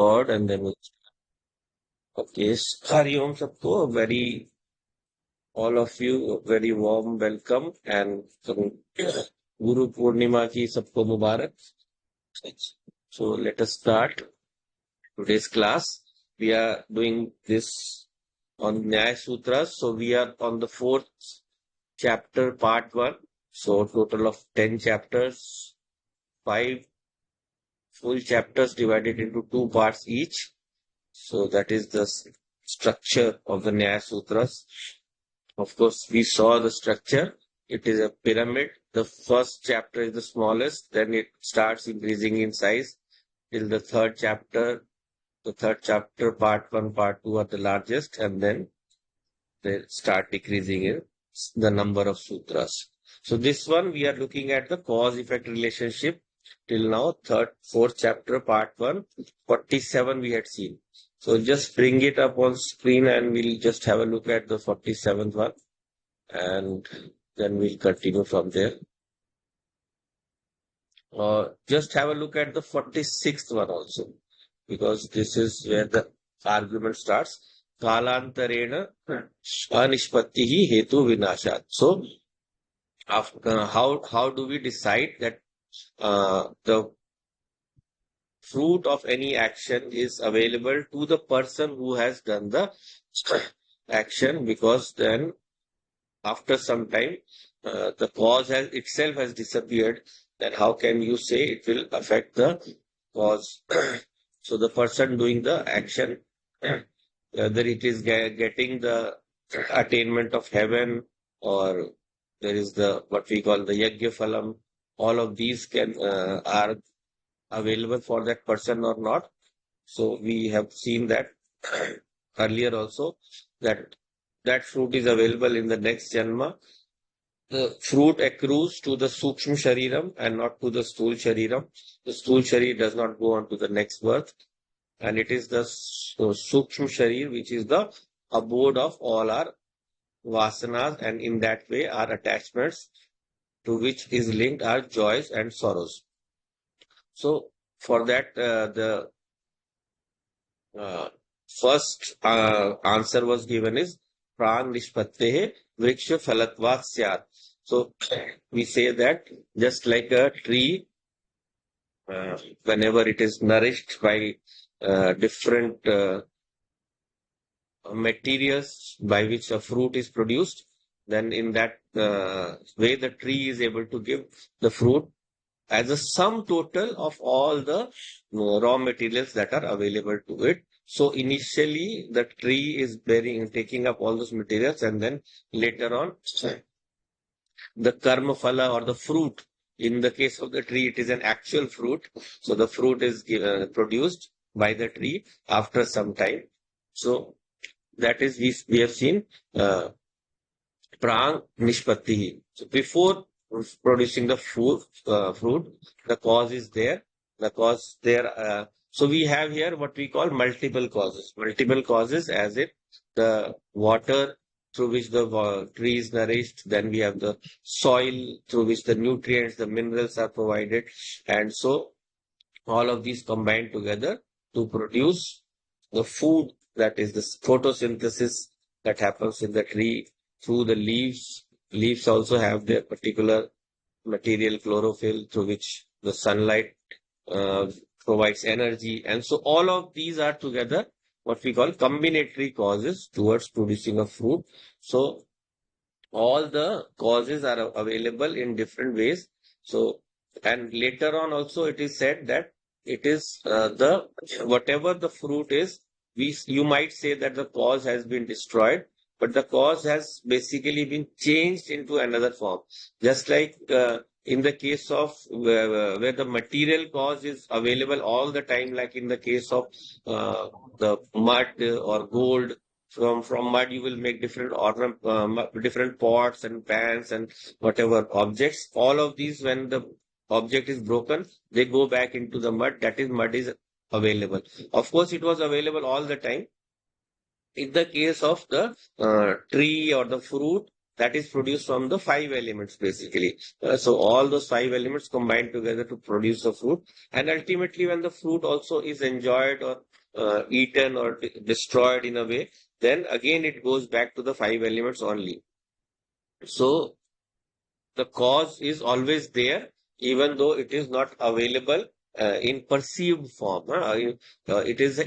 record and then we'll okay. Hari Om Sabko, all of you, a very warm welcome and Guru Purnima ki sabko Mubarak. So let us start today's class. We are doing this on Nyaya Sutras. So we are on the fourth chapter, part 1. So total of 10 chapters, 5 full chapters divided into 2 parts each. So that is the structure of the Nyaya Sutras. Of course, we saw the structure. It is a pyramid. The first chapter is the smallest, then it starts increasing in size till the third chapter. The third chapter, part 1, part 2 are the largest, and then they start decreasing in the number of sutras. So this one, we are looking at the cause-effect relationship till now, fourth chapter, part 1, 47 we had seen. So just bring it up on screen and we'll just have a look at the 47th one and then we'll continue from there. Just have a look at the 46th one also, because this is where the argument starts. Kalantarena anishpattihi hetu vinashat. So, how do we decide that the fruit of any action is available to the person who has done the action? Because then after some time the cause itself has disappeared, then how can you say it will affect the cause? So the person doing the action, whether it is getting the attainment of heaven or there is the what we call the yajna phalam, all of these are available for that person or not. So we have seen that earlier also, that fruit is available in the next janma. The fruit accrues to the sukshma shariram and not to the stool shariram. The stool sharir does not go on to the next birth, and it is the sukshma sharir which is the abode of all our vasanas, and in that way our attachments to which is linked our joys and sorrows. So for that, the first answer was given is prang nishpattehe vriksha phalatvat syat. So we say that just like a tree, whenever it is nourished by different materials by which a fruit is produced, then in that way the tree is able to give the fruit as a sum total of all the raw materials that are available to it. So initially the tree is taking up all those materials, and then later on the karma phala or the fruit, in the case of the tree it is an actual fruit. So the fruit is produced by the tree after some time. So that is we have seen prang nishpatti. So before producing the fruit, the cause is there. The cause there. So we have here what we call multiple causes. Multiple causes, as it the water through which the tree is nourished. Then we have the soil through which the nutrients, the minerals are provided, and so all of these combined together to produce the food, that is the photosynthesis that happens in the tree through the leaves. Leaves also have their particular material, chlorophyll, through which the sunlight provides energy. And so all of these are together what we call combinatory causes towards producing a fruit. So all the causes are available in different ways. So, and later on also it is said that it is whatever the fruit is, you might say that the cause has been destroyed, but the cause has basically been changed into another form. Just like in the case of where the material cause is available all the time, like in the case of the mud or gold. From mud, you will make different different pots and pans and whatever objects. All of these, when the object is broken, they go back into the mud. That is, mud is available. Of course, it was available all the time. In the case of the tree or the fruit, that is produced from the five elements basically. So all those five elements combine together to produce the fruit. And ultimately, when the fruit also is enjoyed or eaten or destroyed in a way, then again it goes back to the five elements only. So the cause is always there, even though it is not available in perceived form. It is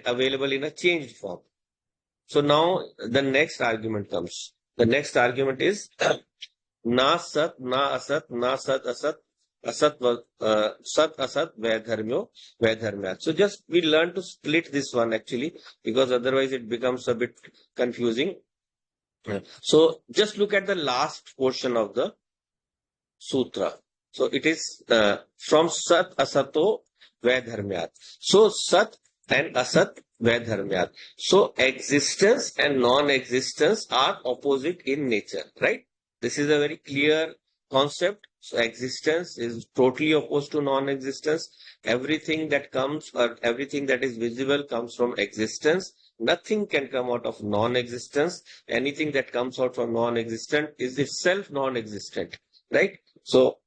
available in a changed form. So now the next argument comes. The next argument is na sat, na asat, na sat asat, sat asat, vaidharmya. So just we learn to split this one actually, because otherwise it becomes a bit confusing. So just look at the last portion of the sutra. So it is from Sat Asato Vaidharmyat. So Sat and Asat Vaidharmyat. So existence and non-existence are opposite in nature, right? This is a very clear concept. So existence is totally opposed to non-existence. Everything that comes or everything that is visible comes from existence. Nothing can come out of non-existence. Anything that comes out from non-existent is itself non-existent, right? So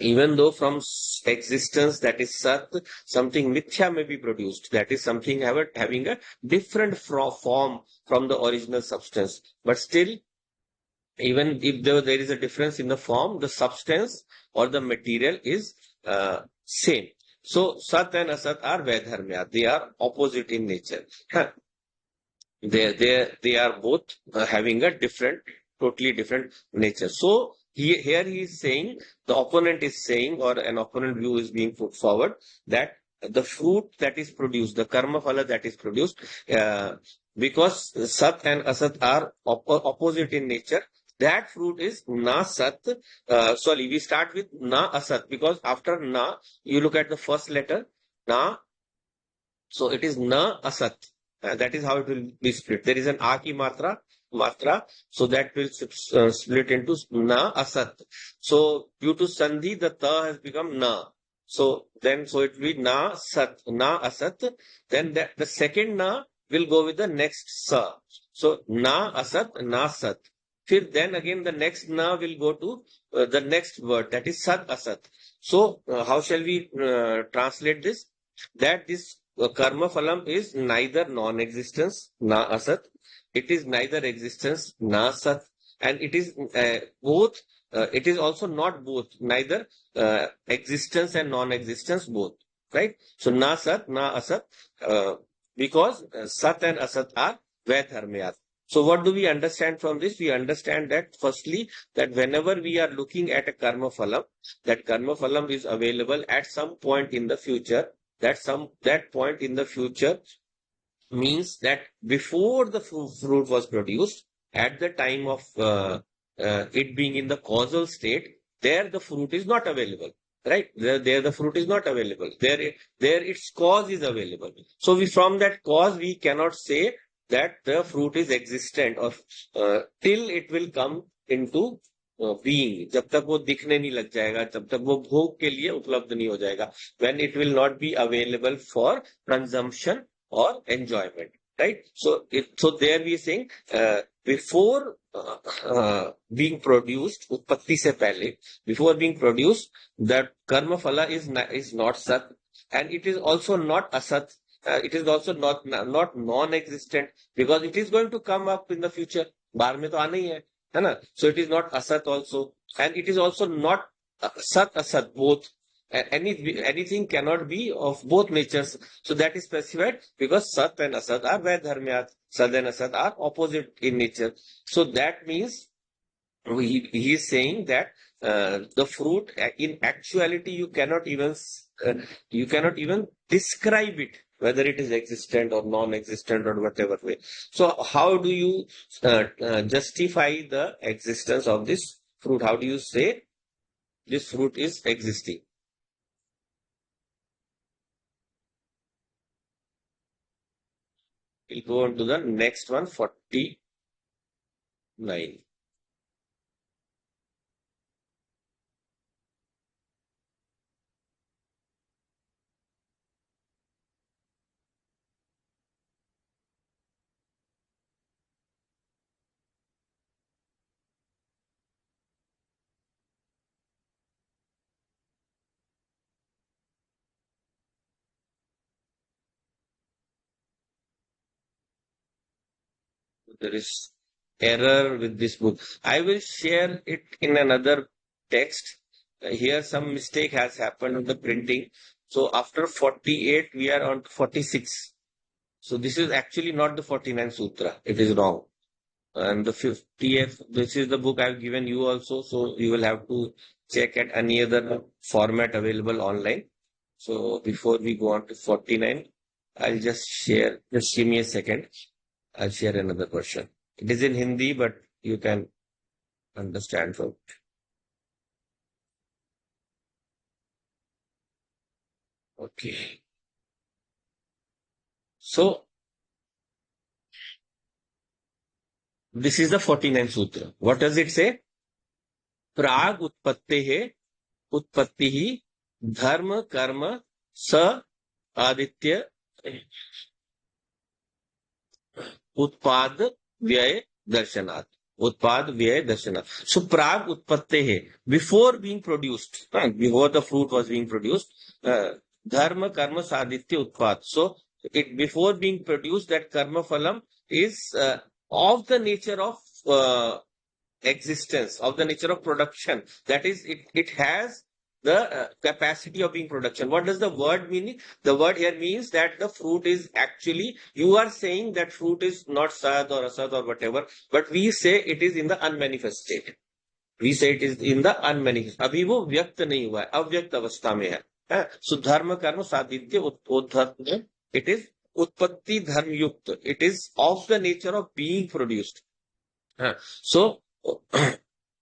even though from existence, that is sat, something mithya may be produced, that is something having a different form from the original substance. But still, even if there is a difference in the form, the substance or the material is same. So sat and asat are vaidharmya. They are opposite in nature. They are both having a different, totally different nature. So here he is saying, the opponent is saying, or an opponent view is being put forward, that the fruit that is produced, the karma phala that is produced, because sat and asat are opposite in nature, that fruit is na sat. Sorry, we start with na asat, because after na, you look at the first letter, na, so it is na asat. That is how it will be split. There is an a ki matra, so that will split into na asat. So due to sandhi, the ta has become na. So it will be na sat, na asat. Then the second na will go with the next sa. So na asat, na sat. Then again the next na will go to the next word, that is sat asat. So how shall we translate this? That this karma phalam is neither non-existence, na asat. It is neither existence, na sat. And it is both. It is also not both, neither existence and non-existence both. Right? So na sat, na asat, because sat and asat are vaidharmyat. So what do we understand from this? We understand that firstly, that whenever we are looking at a karma phalam, that karma phalam is available at some point in the future. That point in the future means that before the fruit was produced, at the time of it being in the causal state, there the fruit is not available. Right? There the fruit is not available. There its cause is available. So from that cause, we cannot say that the fruit is existent or till it will come into being. जब तक वो दिखने नहीं लग जाएगा, तब तक वो भोग के लिए उपलब्ध नहीं हो जाएगा. When it will not be available for consumption or enjoyment, right? So there we are saying before being produced, उत्पत्ति से पहले, before being produced, that karma phala is not sat, and it is also not asat. It is also not non-existent, because it is going to come up in the future. बाद में तो आना ही है ना? So it is not asat also, and it is also not sat asat both. Anything cannot be of both natures. So that is specified because Sat and Asat are Vaidharmyat. Sat and Asat are opposite in nature. So that means he is saying that the fruit, in actuality, you cannot even describe it, whether it is existent or non-existent or whatever way. So how do you justify the existence of this fruit? How do you say this fruit is existing? We'll go on to the next one, 49. there is error with this book. I will share it in another text. Here some mistake has happened on the printing. So after 48, we are on 46. So this is actually not the 49th Sutra. It is wrong. And the 50th, this is the book I've given you also. So you will have to check at any other format available online. So before we go on to 49, I'll just share, just give me a second. I'll share another version. It is in Hindi, but you can understand from. Okay. So this is the 49th Sutra. What does it say? प्राग उत्पत्ति है उत्पत्ति ही धर्म कर्म स आदित्य उत्पाद व्यय दर्शनात् उत्पाद व्यय दर्शनात्. So prag utpatte hai, before being produced, before the fruit was being produced, dharma karma saditya utpad. So it before being produced, that karma phalam is of the nature of existence, of the nature of production. That is, it has the capacity of being production. What does the word mean? The word here means that the fruit is actually, you are saying that fruit is not sad or asad or whatever, but we say it is in the unmanifest state. We say it is in the unmanifest. अभी वो व्यक्त नहीं हुआ है, अव्यक्त अवस्था में है. So धर्म कर्म साधित्य उद्धर्त, it is उत्पत्ति धर्म युक्त. It is of the nature of being produced. So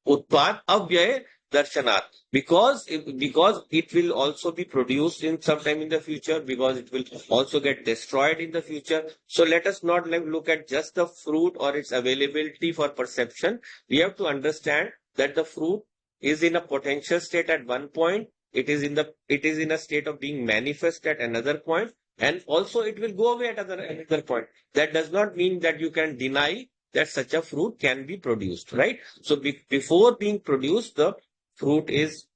utpad avyay darshanat, because it will also be produced in some time in the future, because it will also get destroyed in the future. So let us not look at just the fruit or its availability for perception. We have to understand that the fruit is in a potential state at one point. It is in a state of being manifest at another point, and also it will go away at another point. That does not mean that you can deny that such a fruit can be produced, right? So before being produced, the fruit is,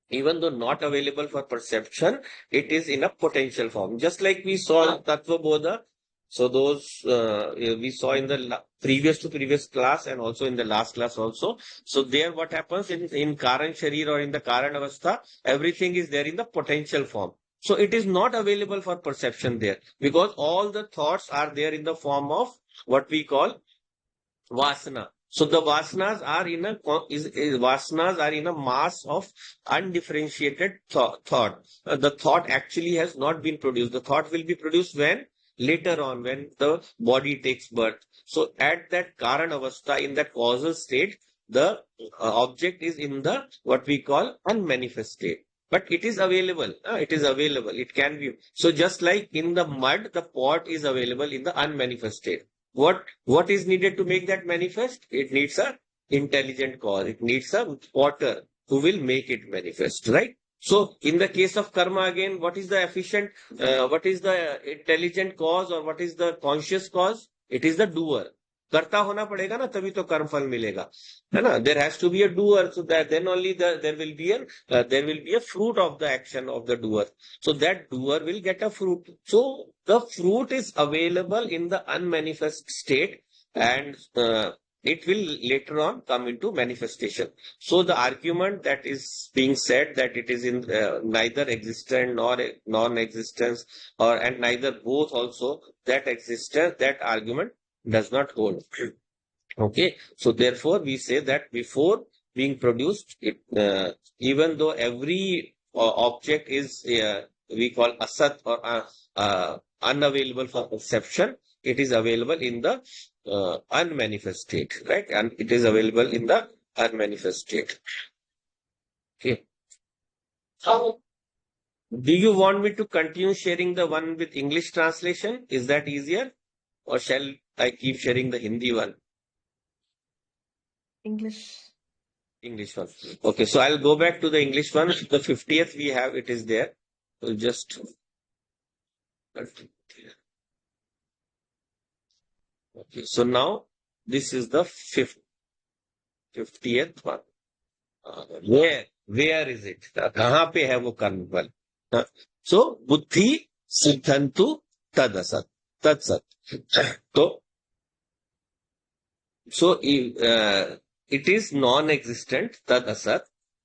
even though not available for perception, it is in a potential form. Just like we saw in Tattva Bodha. So those we saw in the previous to previous class and also in the last class also. So there what happens in Karan Sharir or in the Karan Avastha, everything is there in the potential form. So it is not available for perception there, because all the thoughts are there in the form of what we call vasana. So the vasanas are in a mass of undifferentiated thought. The thought actually has not been produced. The thought will be produced when later on, when the body takes birth. So at that karan avastha, in that causal state, the object is in the what we call unmanifest state. But it is available. It is available. It can be. So just like in the mud, the pot is available in the unmanifest state. What is needed to make that manifest? It needs a intelligent cause. It needs a potter who will make it manifest, right? So in the case of karma again, what is the what is the intelligent cause, or what is the conscious cause? It is the doer. करता होना पड़ेगा ना, तभी तो कर्म फल मिलेगा, है ना? There has to be a doer, so that then only there will be a fruit of the action of the doer. So that doer will get a fruit. So the fruit is available in the unmanifest state, and it will later on come into manifestation. So the argument that is being said, that it is in neither existent nor non-existence, and neither both also, that existence, that argument does not hold. Okay, so therefore we say that before being produced, even though every object is we call asat or unavailable for perception, it is available in the unmanifest state, right? And it is available in the unmanifest state. Okay. Do you want me to continue sharing the one with English translation? Is that easier? Or shall I keep sharing the Hindi one? English. English one. Okay, so I'll go back to the English one. The 50th we have, it is there. We'll just. Okay, so now this is the 50th one. Where is it? कहाँ पे है वो कर्म फल? So बुद्धि सिद्धंतु तदसत तत्सत. तो So it is non-existent, tad asat.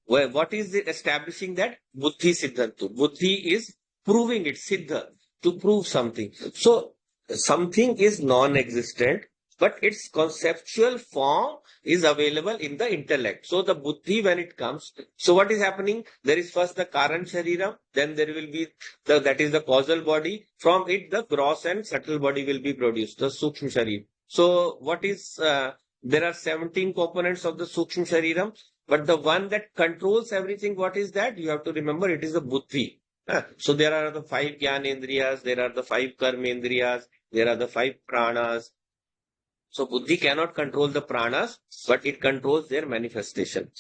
What is it establishing that? Buddhi siddhantu. Buddhi is proving it, siddha, to prove something. So something is non-existent, but its conceptual form is available in the intellect. So the buddhi, when it comes, so what is happening? There is first the Karan Shariram, then there will be that is the causal body. From it, the gross and subtle body will be produced, the Sukshma Sharir. So what is, there are 17 components of the Sukshma Shariram, but the one that controls everything, what is that? You have to remember it is the buddhi. So there are the five Gyanendriyas, there are the five Karmendriyas, there are the five pranas. So buddhi cannot control the pranas, but it controls their manifestation.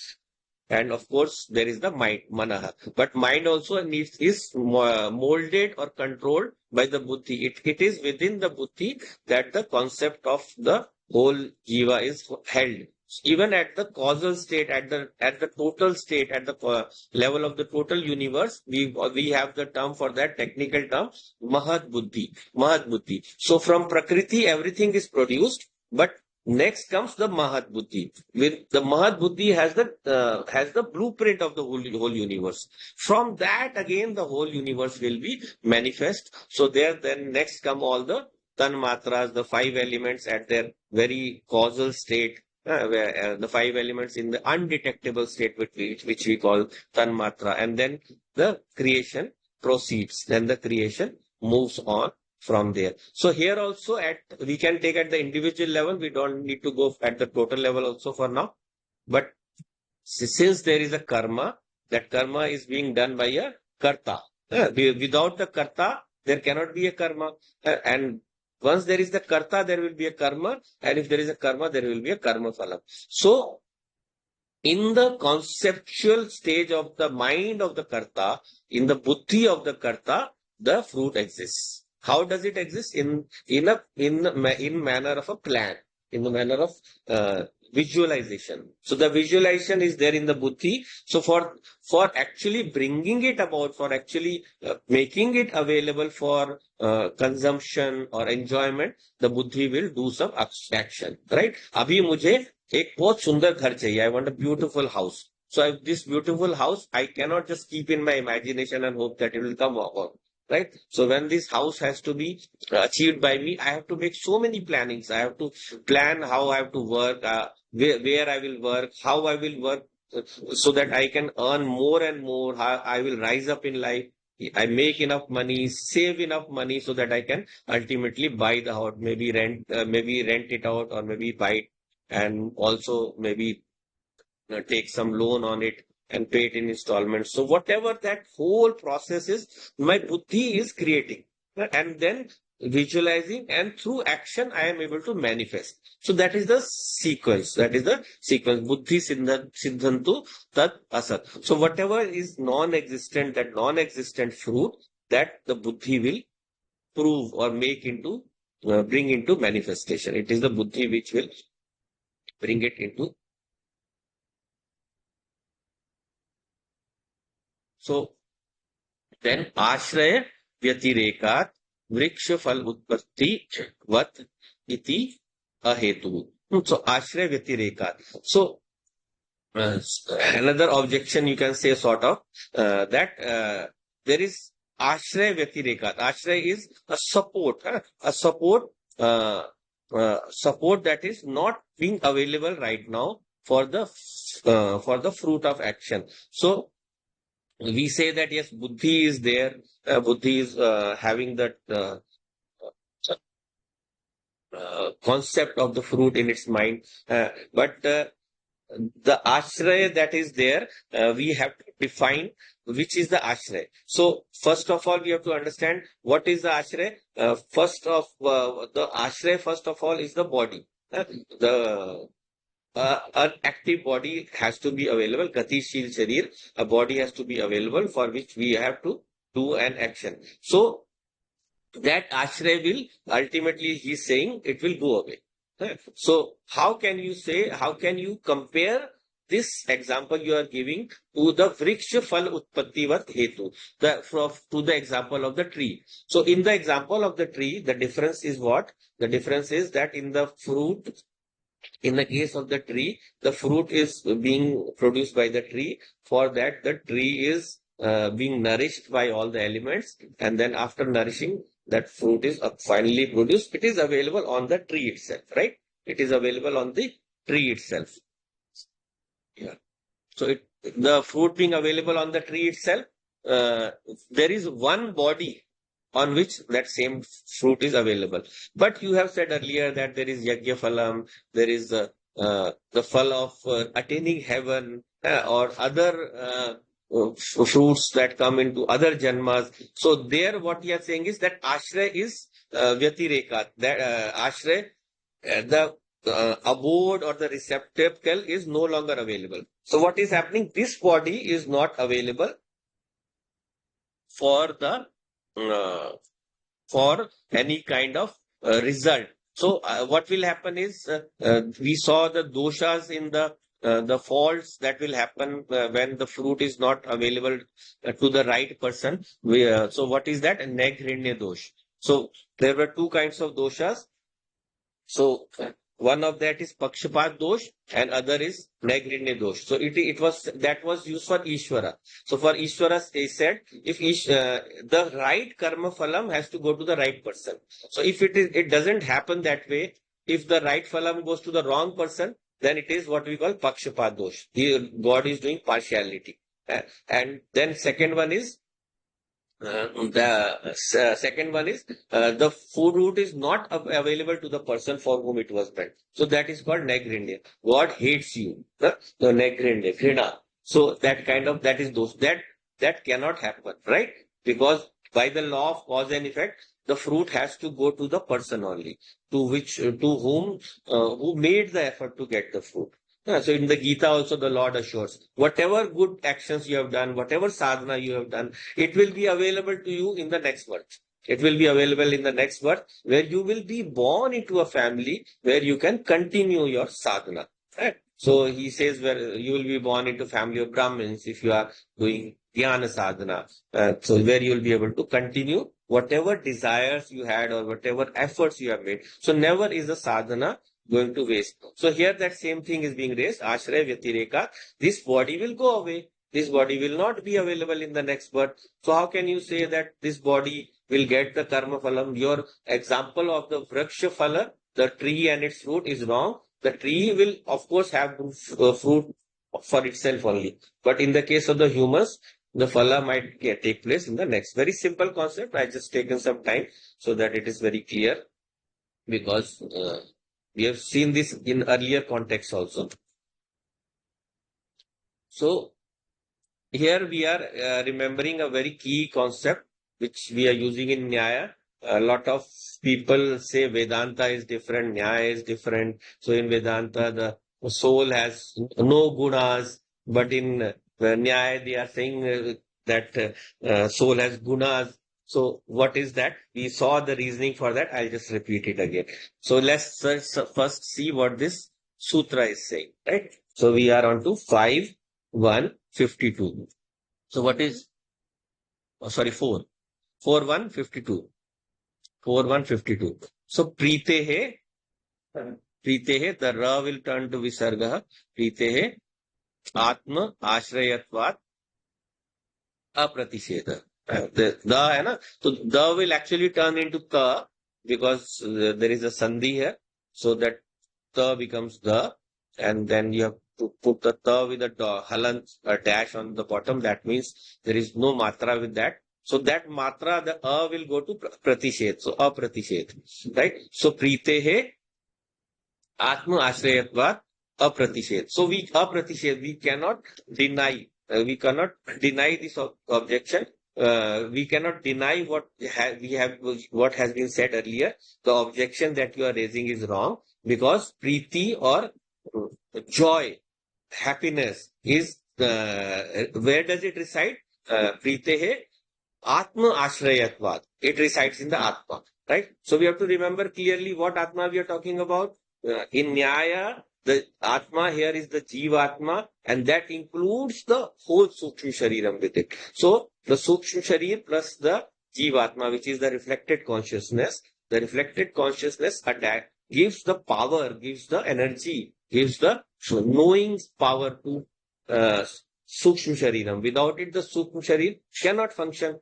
And of course, there is the mind, manaha. But mind also needs is molded or controlled by the buddhi. It is within the buddhi that the concept of the whole jiva is held. Even at the causal state, at the total state, at the level of the total universe, we have the term for that technical term, mahat buddhi. Mahat buddhi. So from prakriti, everything is produced, but next comes the Mahat Buddhi. With the Mahat Buddhi has the blueprint of the whole universe. From that again the whole universe will be manifest. So there then next come all the Tanmatras, the five elements at their very causal state. Where the five elements in the undetectable state which we call Tanmatra, and then the creation proceeds. Then the creation moves on from there. So here also we can take at the individual level. We don't need to go at the total level also for now. But since there is a karma, that karma is being done by a karta. Without the karta, there cannot be a karma. And once there is the karta, there will be a karma. And if there is a karma, there will be a karma phala. So in the conceptual stage of the mind of the karta, in the buddhi of the karta, the fruit exists. How does it exist? In manner of a plan, in the manner of visualization. So the visualization is there in the buddhi. So for actually bringing it about, for actually making it available for consumption or enjoyment, the buddhi will do some action, right? अभी मुझे एक बहुत सुंदर घर चाहिए. I want a beautiful house. So this beautiful house, I cannot just keep in my imagination and hope that it will come about. Right? So when this house has to be achieved by me, I have to make so many plannings. I have to plan how I have to work, where I will work, how I will work, so that I can earn more and more, how I will rise up in life. I make enough money, save enough money so that I can ultimately buy the house, maybe rent it out, or maybe buy it, and also maybe take some loan on it and pay it in installments. So whatever that whole process is, my buddhi is creating, and then visualizing, and through action I am able to manifest. So that is the sequence. That is the sequence. Buddhi siddhantu tat asat. So whatever is non-existent, that non-existent fruit, that the buddhi will prove or make into, bring into manifestation. It is the buddhi which will bring it into. So then आश्रय व्यतिरेकात वृक्ष फल उत्पत्ति वत इति अहेतु. So आश्रय व्यतिरेकात. So another objection you can say sort of that there is आश्रय व्यतिरेकात. Ashray is a support, a support, support that is not being available right now for the fruit of action. So we say that yes, buddhi is there. Buddhi is having that concept of the fruit in its mind. But the ashray that is there, we have to define which is the ashray. So first of all, we have to understand what is the ashray. The ashray, first of all, is the body. The an active body has to be available. Gatishil Sharir, a body has to be available for which we have to do an action. So that ashray will ultimately, he's saying, it will go away. So how can you compare this example you are giving to the vriksha fal utpattivat hetu, to the example of the tree? So in the example of the tree, the difference is what? The difference is that in the fruit, In the case of the tree, the fruit is being produced by the tree. For that, the tree is being nourished by all the elements. And then after nourishing, that fruit is finally produced. It is available on the tree itself, right? It is available on the tree itself. Yeah. So the fruit being available on the tree itself, uh, there is one body on which that same fruit is available. But you have said earlier that there is yajna phalam, there is the phal of attaining heaven, or other fruits that come into other janmas. So there, what you are saying is that ashray is vyatireka. That ashray, the abode or the receptacle is no longer available. So what is happening? This body is not available for the uh, for any kind of result. So what will happen is, we saw the doshas in the faults that will happen when the fruit is not available to the right person. So what is that? Naighrinya dosh. So there were two kinds of doshas. So one of that is Pakshapat dosh and other is Naighrinya dosh. So it was that was used for Ishvara. So for Ishvara, they said if the right karma phalam has to go to the right person. So if it doesn't happen that way, if the right phalam goes to the wrong person, then it is what we call Pakshapat dosh. God is doing partiality. And then second one is the second one is the food root is not available to the person for whom it was meant. So that is called Naighrinya. God hates you. The Naighrinya, Krina. So that is those that cannot happen, right? Because by the law of cause and effect, the fruit has to go to the person only, to whom who made the effort to get the fruit. Yeah, so in the Gita also the Lord assures, whatever good actions you have done, whatever sadhana you have done, it will be available to you in the next birth. It will be available in the next birth where you will be born into a family where you can continue your sadhana. Right? So he says where you will be born into family of Brahmins if you are doing dhyana sadhana. So where you will be able to continue whatever desires you had or whatever efforts you have made. So never is a sadhana going to waste. So here that same thing is being raised, Ashray Vyatireka. This body will go away. This body will not be available in the next birth. So how can you say that this body will get the karma phalam? Your example of the vraksha phala, the tree and its fruit is wrong. The tree will of course have fruit for itself only. But in the case of the humans, the phala might take place in the next. Very simple concept. I just taken some time so that it is very clear, because we have seen this in earlier contexts also. So here we are remembering a very key concept which we are using in Nyaya. A lot of people say Vedanta is different, Nyaya is different. So in Vedanta, the soul has no gunas, but in Nyaya they are saying that soul has gunas. So what is that? We saw the reasoning for that. I'll just repeat it again. So let's first see what this sutra is saying, right? So we are on to 5.1.52. So what is, oh, sorry, 4. 4.1.52. 4.1.52. So Pritehe, the Ra will turn to Visarga. Pritehe, Atma, Ashrayatvat, Apratisheda. The hai na? So the will actually turn into ka, because there is a sandhi here. So that ta becomes the, and then you have to put the ta with a halan, a dash on the bottom. That means there is no matra with that. So that matra, the a will go to pratished. So apratished, right? So pritehe atma ashrayatvat apratished. So we cannot deny. We cannot deny this objection. We cannot deny what has been said earlier. The objection that you are raising is wrong, because priti or joy, happiness is where does it reside? Pritehe Atma Ashrayatvad. It resides in the Atma, right? So we have to remember clearly what Atma we are talking about. In Nyaya, the Atma here is the Jivatma, and that includes the whole Sukshma Shariram with it. So the Sukshma Sharir plus the Jivatma, which is the reflected consciousness gives the power, gives the energy, gives the knowing power to Sukshma Shariram. Without it, the Sukshma Sharir cannot function.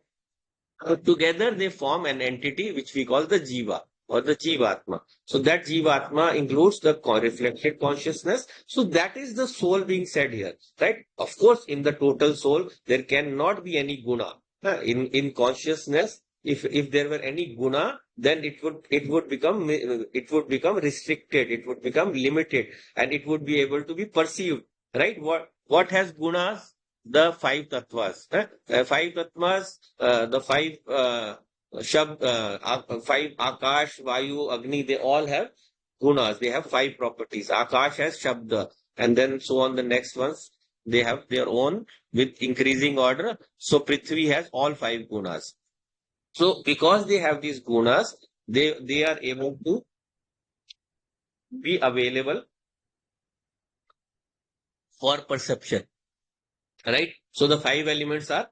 Together they form an entity which we call the Jiva or the Jivatma. So that Jivatma includes the reflected consciousness. So that is the soul being said here, right? Of course, in the total soul, there cannot be any guna. In consciousness, if there were any guna, then it would become restricted, it would become limited, and it would be able to be perceived, right? What has gunas? The five tattvas. Five tattvas, the five Akash, Vayu, Agni, they all have gunas. They have five properties. Akash has Shabda, and then so on the next ones. They have their own with increasing order. So Prithvi has all five gunas. So because they have these gunas, they are able to be available for perception, right? So the five elements are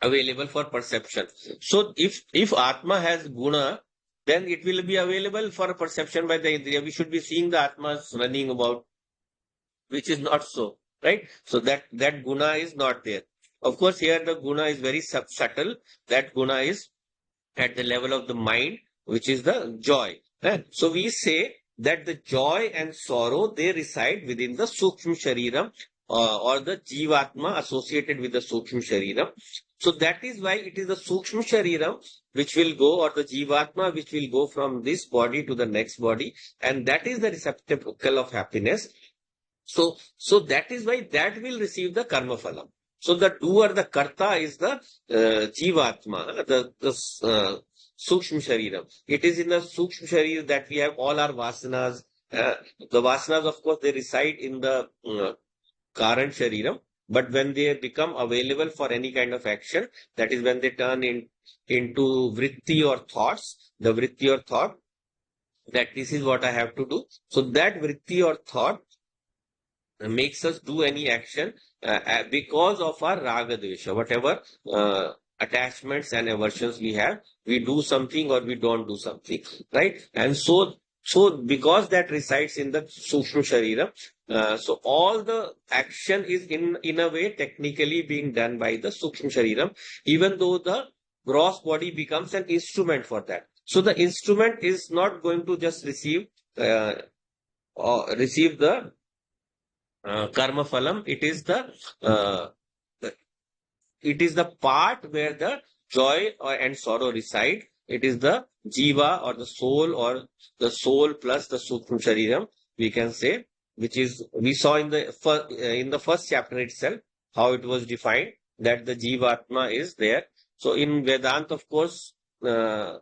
available for perception. So if Atma has guna, then it will be available for perception by the Indriya. We should be seeing the Atmas running about, which is not so, right? So that guna is not there. Of course, here the guna is very subtle. That guna is at the level of the mind, which is the joy. So we say that the joy and sorrow, they reside within the Sukshma Shariram, or the Jivatma associated with the Sukshma Shariram. So that is why it is the Sukshma Shariram which will go, or the Jivatma which will go from this body to the next body, and that is the receptacle of happiness. So that is why that will receive the karma phalam. So the doer, the karta is the jivatma, the sukshma shariram. It is in the sukshma sharir that we have all our vasanas. The vasanas, of course, they reside in the current shariram, but when they become available for any kind of action, that is when they turn into vritti or thoughts. The vritti or thought, that this is what I have to do. So that vritti or thought makes us do any action because of our raga dvesha, whatever attachments and aversions we have, we do something or we don't do something, right? And so because that resides in the sukshma sharira, so all the action is in a way technically being done by the sukshma sharira, even though the gross body becomes an instrument for that. So the instrument is not going to just receive the karma phalam. Uh, it is the part where the joy and sorrow reside. It is the jiva or the soul, or the soul plus the sukshma shariram, we can say, which is, we saw in the first chapter itself how it was defined, that the jivatma is there. So in Vedanta, of course, Vedanta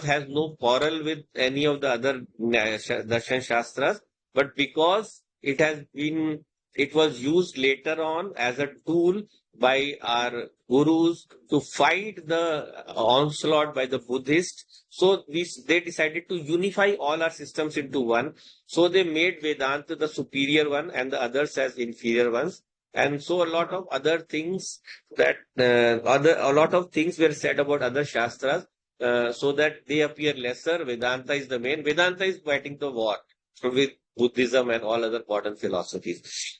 has no quarrel with any of the other darshan shastras, but because it was used later on as a tool by our gurus to fight the onslaught by the Buddhists. So they decided to unify all our systems into one. So they made Vedanta the superior one and the others as inferior ones. And so a lot of other things a lot of things were said about other shastras, so that they appear lesser. Vedanta is the main. Vedanta is fighting the war with Buddhism and all other modern philosophies.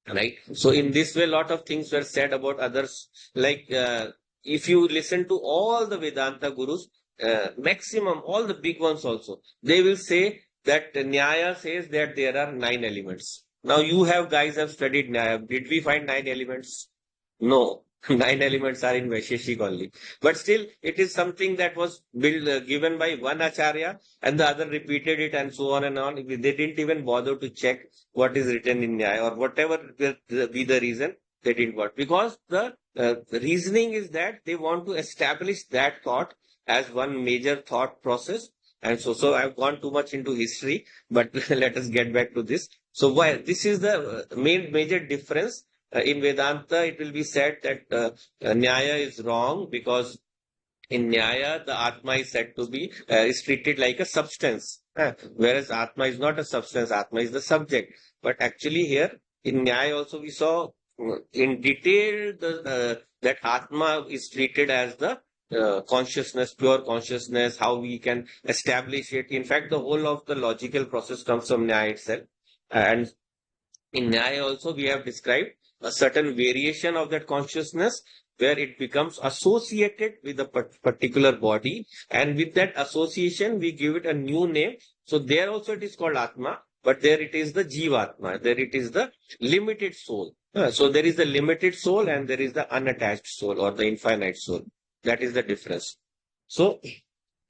Right. So in this way, a lot of things were said about others. Like if you listen to all the Vedanta gurus, maximum, all the big ones also, they will say that Nyaya says that there are 9 elements. Now you guys have studied Nyaya. Did we find 9 elements? No. 9 elements are in Vaisheshik only. But still, it is something that was given by one Acharya, and the other repeated it, and so on and on. They didn't even bother to check what is written in Nyaya, or whatever be the reason, they didn't want. Because the reasoning is that they want to establish that thought as one major thought process. And so I've gone too much into history, but let us get back to this. So why this is the major difference. In Vedanta, it will be said that Nyaya is wrong, because in Nyaya, the Atma is said to be is treated like a substance, whereas Atma is not a substance. Atma is the subject. But actually, here in Nyaya also we saw in detail that Atma is treated as the consciousness, pure consciousness, how we can establish it. In fact, the whole of the logical process comes from Nyaya itself. And in Nyaya also, we have described a certain variation of that consciousness where it becomes associated with a particular body. And with that association, we give it a new name. So there also it is called Atma, but there it is the Jivatma. There it is the limited soul. So there is the limited soul and there is the unattached soul or the infinite soul. That is the difference. So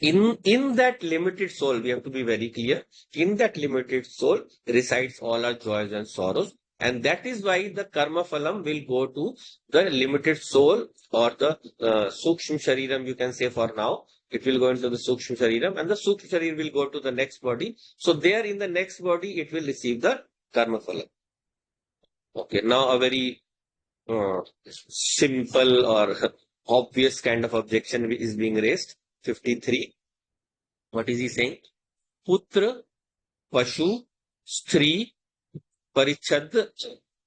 in that limited soul, we have to be very clear. In that limited soul resides all our joys and sorrows, and that is why the karma phalam will go to the limited soul or the sukshma shariram. You can say for now it will go into the sukshma shariram, and the sukshma shariram will go to the next body. So there in the next body, it will receive the karma phalam. Okay, now a very simple or obvious kind of objection is being raised. 53. What is he saying? Putra, Pashu, Stri, Parichad,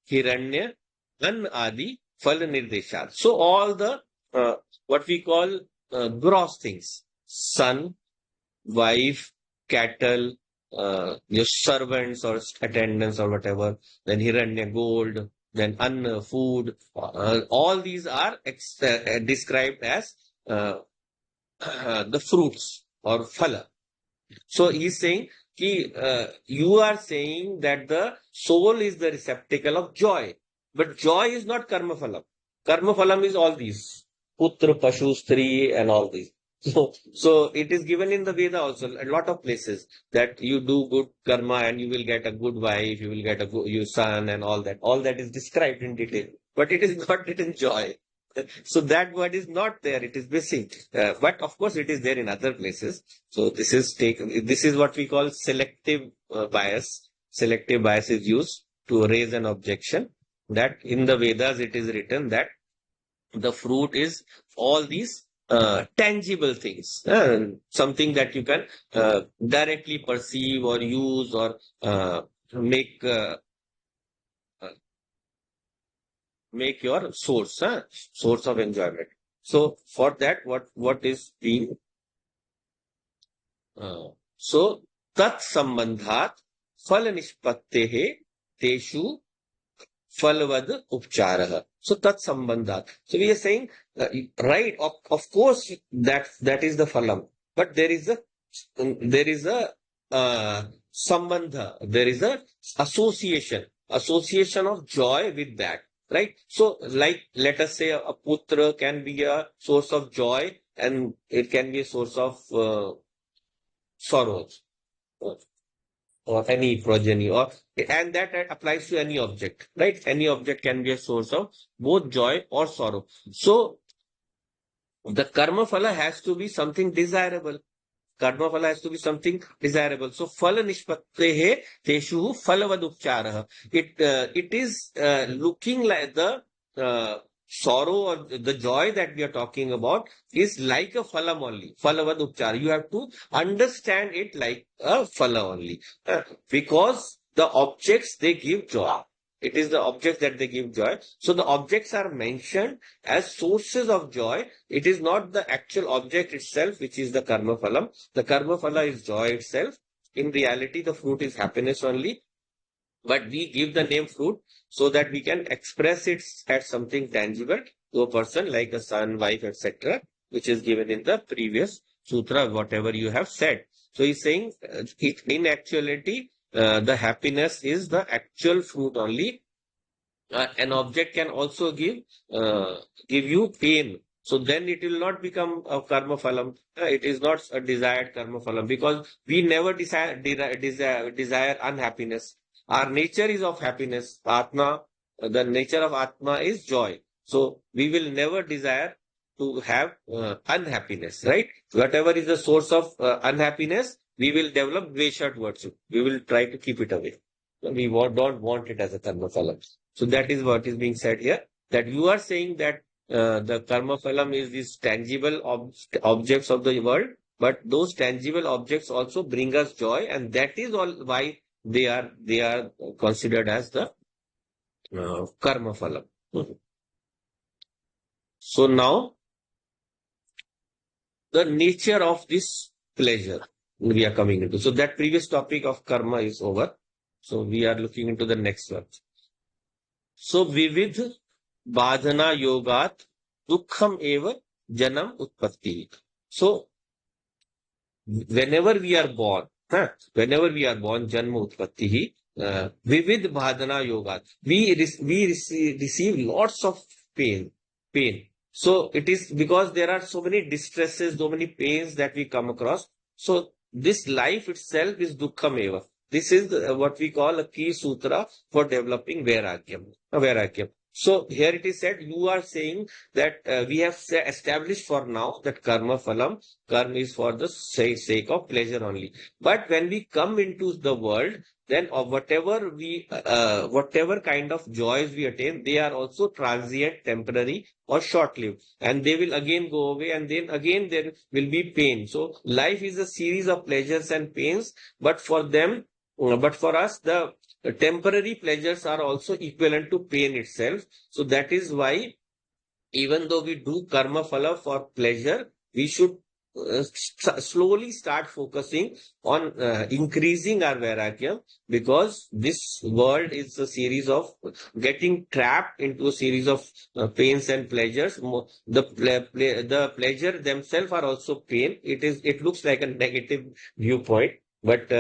Hiranya, An Adi, Fal Nirdeshat. So all the what we call gross things, son, wife, cattle, your servants or attendants or whatever, then Hiranya, gold, then Anna, food, all these are described as the fruits or phala. So he's saying, you are saying that the soul is the receptacle of joy, but joy is not karma phalam. Karma phalam is all these putra, pashu, stri, and all these. So it is given in the Veda also, a lot of places that you do good karma and you will get a good wife, you will get a good your son, and all that. All that is described in detail, but it is not written joy. So that word is not there; it is missing. But of course, it is there in other places. So this is This is what we call selective bias. Selective bias is used to raise an objection that in the Vedas it is written that the fruit is all these tangible things, something that you can directly perceive or use or make make your source of enjoyment. So for that, what is being so tat sambandhat fal nishpattehe teshu falvad upcharah. So tat sambandhat. So we are saying, right? Of course, that is the phalam, but there is a sambandha. There is a association of joy with that, right? So, like let us say a putra can be a source of joy, and it can be a source of sorrows or any progeny or and that applies to any object, right? Any object can be a source of both joy or sorrow. So the karma phala has to be something desirable. Karma phala has to be something desirable. So phala nishpattehe teshu phalavad upcharah. It is looking like the sorrow or the joy that we are talking about is like a phalam only. Phalavad upchar. You have to understand it like a phala only. Because the objects they give joy. It is the objects that they give joy. So the objects are mentioned as sources of joy. It is not the actual object itself, which is the karma phalam. The karma phala is joy itself. In reality, the fruit is happiness only. But we give the name fruit so that we can express it as something tangible to a person like a son, wife, etc., which is given in the previous sutra, whatever you have said. So he's saying, in actuality, the happiness is the actual fruit only. An object can also give you pain. So then it will not become a karma phalam. It is not a desired karma phalam because we never desire unhappiness. Our nature is of happiness. Atma, the nature of Atma is joy. So we will never desire to have unhappiness, right? Whatever is the source of unhappiness, we will develop dvesha towards it. We will try to keep it away. Don't want it as a karma phalam. So that is what is being said here. That you are saying that the karma phalam is these tangible objects of the world, but those tangible objects also bring us joy, and that is all why they are considered as the karma phalam. So now the nature of this pleasure we are coming into. So that previous topic of karma is over. So we are looking into the next one. So vividh badhana yogat dukkham eva janam utpatti. So whenever we are born, whenever we are born, janma utpatti, vivid bhadana yoga, receive lots of pain. So it is because there are so many distresses, so many pains that we come across. So this life itself is dukkham eva. This is what we call a key sutra for developing vairagyam. So here it is said, you are saying that we have established for now that karma phalam, karma is for the sake of pleasure only. But when we come into the world, then whatever kind of joys we attain, they are also transient, temporary, or short-lived, and they will again go away, and then again there will be pain. So life is a series of pleasures and pains, but but for us, the temporary pleasures are also equivalent to pain itself. So that is why even though we do karma phala for pleasure, we should slowly start focusing on increasing our vairagya, because this world is a series of getting trapped into a series of pains and pleasures. The pleasure themselves are also pain. It looks like a negative viewpoint, but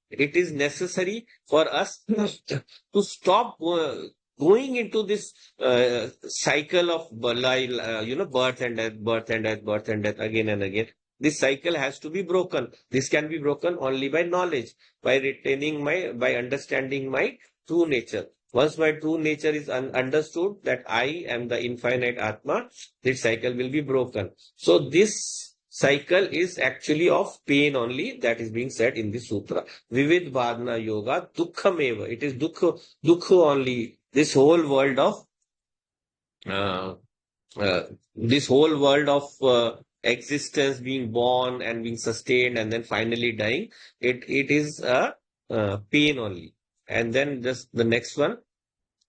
it is necessary for us to stop going into this cycle of birth and death, birth and death, birth and death, again and again. This cycle has to be broken. This can be broken only by knowledge, by understanding my true nature. Once my true nature is understood, that I am the infinite Atma, this cycle will be broken. So this cycle is actually of pain only, that is being said in the sutra. Vivid Bhadna Yoga, Dukhameva. It is Dukha only. Uh, this whole world of existence, being born and being sustained and then finally dying, it is a pain only. And then just the next one,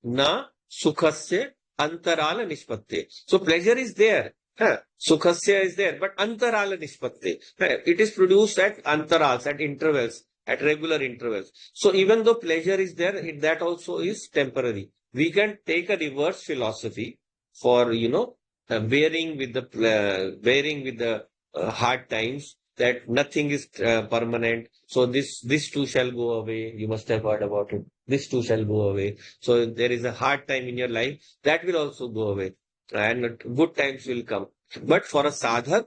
na sukhasya antarala nishpatte. So pleasure is there. Sukhasya is there, but antarala nishpatte. It is produced at antarals, at intervals, at regular intervals. So even though pleasure is there, that also is temporary. We can take a reverse philosophy for, bearing with the hard times, that nothing is permanent. So this too shall go away. You must have heard about it. This too shall go away. So there is a hard time in your life, that will also go away, and good times will come. But for a sadhak,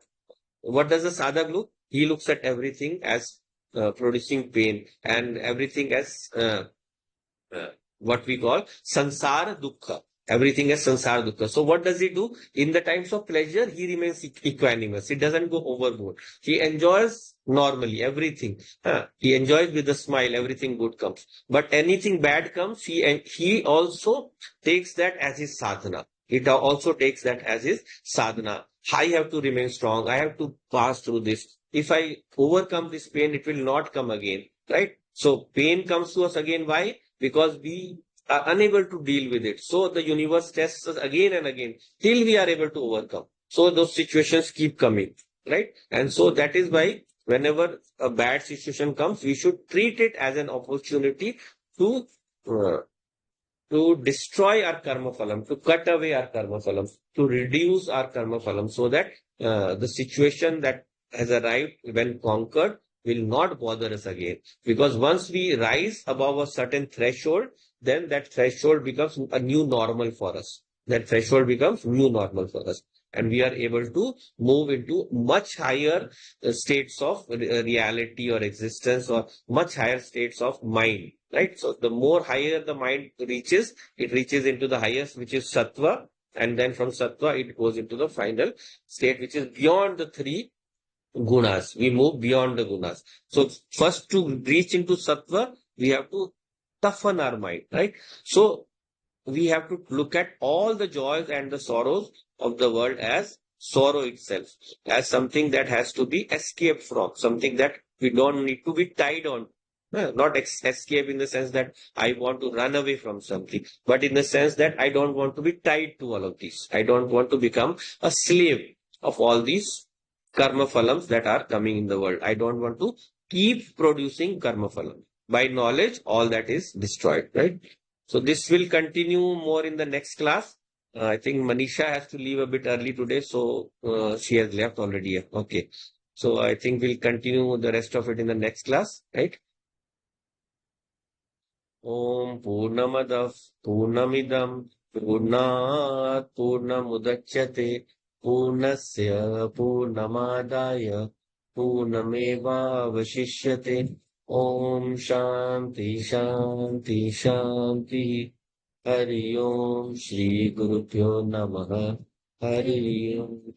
what does a sadhak look? He looks at everything as producing pain, and everything as uh, what we call sansara dukkha. Everything is sansara dukkha. So what does he do? In the times of pleasure, he remains equanimous. He doesn't go overboard. He enjoys normally everything. He enjoys with a smile. Everything good comes. But anything bad comes, he also takes that as his sadhana. It also takes that as his sadhana. I have to remain strong. I have to pass through this. If I overcome this pain, it will not come again. Right? So pain comes to us again. Why? Because we are unable to deal with it. So the universe tests us again and again till we are able to overcome. So those situations keep coming, right? And so that is why whenever a bad situation comes, we should treat it as an opportunity to uh, destroy our karma phalam, to cut away our karma phalam, to reduce our karma phalam, so that the situation that has arrived, when conquered, will not bother us again. Because once we rise above a certain threshold, then that threshold becomes a new normal for us. That threshold becomes new normal for us. And we are able to move into much higher states of reality or existence, or much higher states of mind, right? So the more higher the mind reaches, it reaches into the highest, which is sattva. And then from sattva, it goes into the final state, which is beyond the three gunas. We move beyond the gunas. So first, to reach into sattva, we have to toughen our mind, right? So we have to look at all the joys and the sorrows of the world as sorrow itself, as something that has to be escaped from, something that we don't need to be tied on. Not escape in the sense that I want to run away from something, but in the sense that I don't want to be tied to all of these. I don't want to become a slave of all these karma phalams that are coming in the world. I don't want to keep producing karma phalam. By knowledge, all that is destroyed, right? So this will continue more in the next class. I think Manisha has to leave a bit early today, so she has left already. Okay. So I think we'll continue the rest of it in the next class, right? Om Purnamadah Purnamidam Purnat Purnamudachyate Purnasya Purnamadaya Purnameva Vashishyate Om Shanti Shanti Shanti Hari Om Shri Guru Pyo Namaha Hari Om